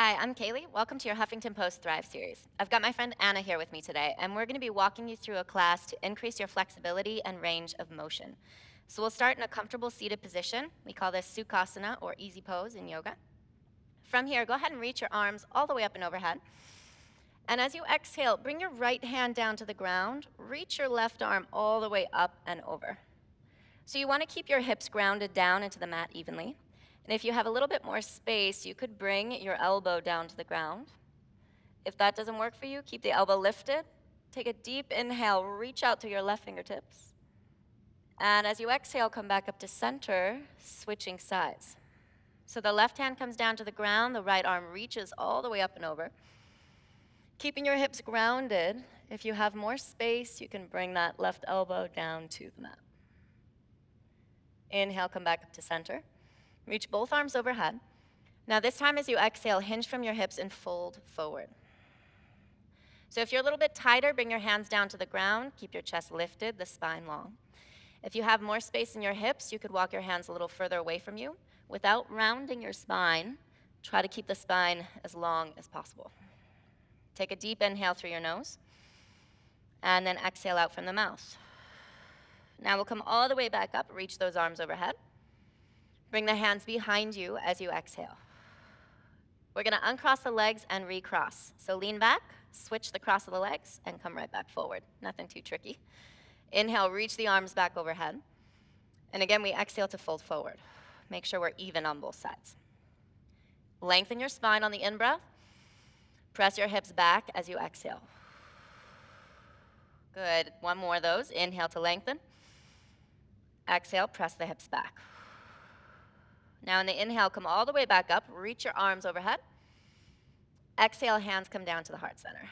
Hi, I'm Kaylee. Welcome to your Huffington Post Thrive series. I've got my friend Anna here with me today, and we're going to be walking you through a class to increase your flexibility and range of motion. So we'll start in a comfortable seated position. We call this Sukhasana or easy pose in yoga. From here, go ahead and reach your arms all the way up and overhead. And as you exhale, bring your right hand down to the ground. Reach your left arm all the way up and over. So you want to keep your hips grounded down into the mat evenly. And if you have a little bit more space, you could bring your elbow down to the ground. If that doesn't work for you, keep the elbow lifted. Take a deep inhale, reach out to your left fingertips. And as you exhale, come back up to center, switching sides. So the left hand comes down to the ground, the right arm reaches all the way up and over. Keeping your hips grounded, if you have more space, you can bring that left elbow down to the mat. Inhale, come back up to center. Reach both arms overhead. Now this time as you exhale, hinge from your hips and fold forward. So if you're a little bit tighter, bring your hands down to the ground. Keep your chest lifted, the spine long. If you have more space in your hips, you could walk your hands a little further away from you. Without rounding your spine, try to keep the spine as long as possible. Take a deep inhale through your nose, and then exhale out from the mouth. Now we'll come all the way back up, reach those arms overhead. Bring the hands behind you as you exhale. We're going to uncross the legs and recross. So lean back, switch the cross of the legs, and come right back forward. Nothing too tricky. Inhale, reach the arms back overhead. And again, we exhale to fold forward. Make sure we're even on both sides. Lengthen your spine on the in-breath. Press your hips back as you exhale. Good. One more of those. Inhale to lengthen. Exhale, press the hips back. Now in the inhale, come all the way back up, reach your arms overhead. Exhale, hands come down to the heart center.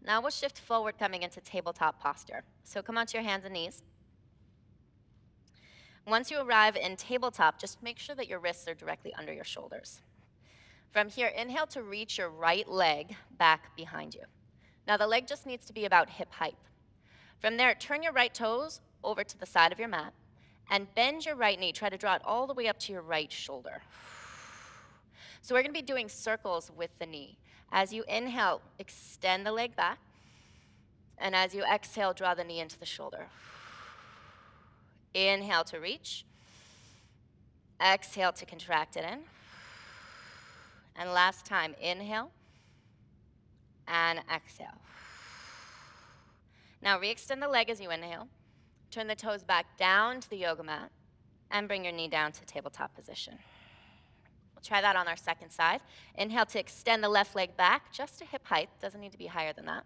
Now we'll shift forward, coming into tabletop posture. So come onto your hands and knees. Once you arrive in tabletop, just make sure that your wrists are directly under your shoulders. From here, inhale to reach your right leg back behind you. Now the leg just needs to be about hip height. From there, turn your right toes over to the side of your mat. And bend your right knee. Try to draw it all the way up to your right shoulder. So we're going to be doing circles with the knee. As you inhale, extend the leg back. And as you exhale, draw the knee into the shoulder. Inhale to reach. Exhale to contract it in. And last time, inhale and exhale. Now re-extend the leg as you inhale. Turn the toes back down to the yoga mat and bring your knee down to tabletop position. We'll try that on our second side. Inhale to extend the left leg back just to hip height. Doesn't need to be higher than that.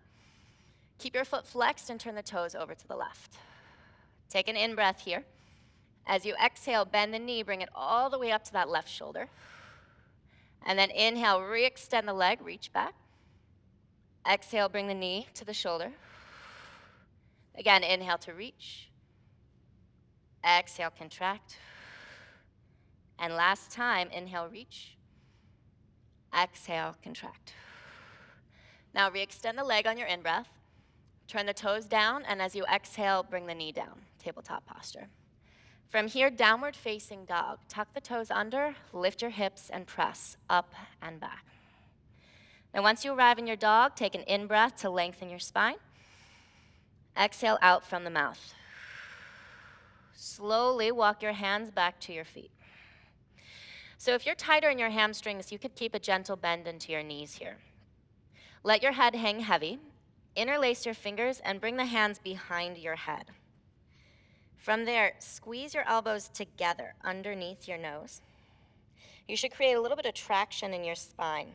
Keep your foot flexed and turn the toes over to the left. Take an in-breath here. As you exhale, bend the knee, bring it all the way up to that left shoulder. And then inhale, re-extend the leg, reach back. Exhale, bring the knee to the shoulder. Again, inhale to reach. Exhale, contract. And last time, inhale, reach. Exhale, contract. Now re-extend the leg on your in-breath. Turn the toes down, and as you exhale, bring the knee down, tabletop posture. From here, downward facing dog. Tuck the toes under, lift your hips, and press up and back. Now once you arrive in your dog, take an in-breath to lengthen your spine. Exhale out from the mouth. Slowly walk your hands back to your feet. So if you're tighter in your hamstrings, you could keep a gentle bend into your knees here. Let your head hang heavy. Interlace your fingers and bring the hands behind your head. From there, squeeze your elbows together underneath your nose. You should create a little bit of traction in your spine.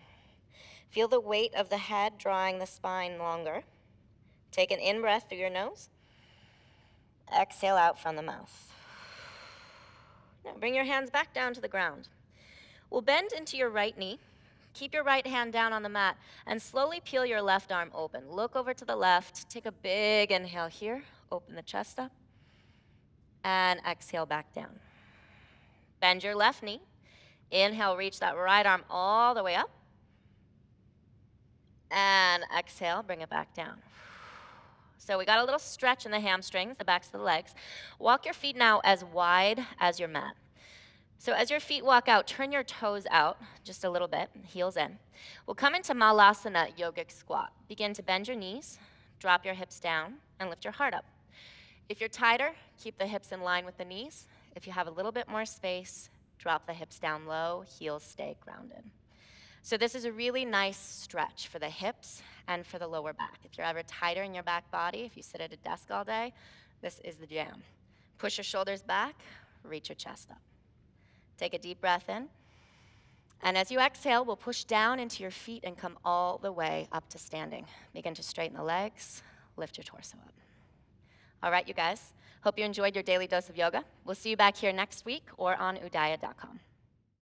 Feel the weight of the head drawing the spine longer. Take an in-breath through your nose. Exhale out from the mouth. Now bring your hands back down to the ground. We'll bend into your right knee. Keep your right hand down on the mat and slowly peel your left arm open. Look over to the left. Take a big inhale here. Open the chest up. And exhale back down. Bend your left knee. Inhale, reach that right arm all the way up. And exhale, bring it back down. So we got a little stretch in the hamstrings, the backs of the legs. Walk your feet now as wide as your mat. So as your feet walk out, turn your toes out just a little bit, heels in. We'll come into Malasana yogic squat. Begin to bend your knees, drop your hips down, and lift your heart up. If you're tighter, keep the hips in line with the knees. If you have a little bit more space, drop the hips down low, heels stay grounded. So this is a really nice stretch for the hips and for the lower back. If you're ever tighter in your back body, if you sit at a desk all day, this is the jam. Push your shoulders back, reach your chest up. Take a deep breath in. And as you exhale, we'll push down into your feet and come all the way up to standing. Begin to straighten the legs, lift your torso up. All right, you guys. Hope you enjoyed your daily dose of yoga. We'll see you back here next week or on udaya.com.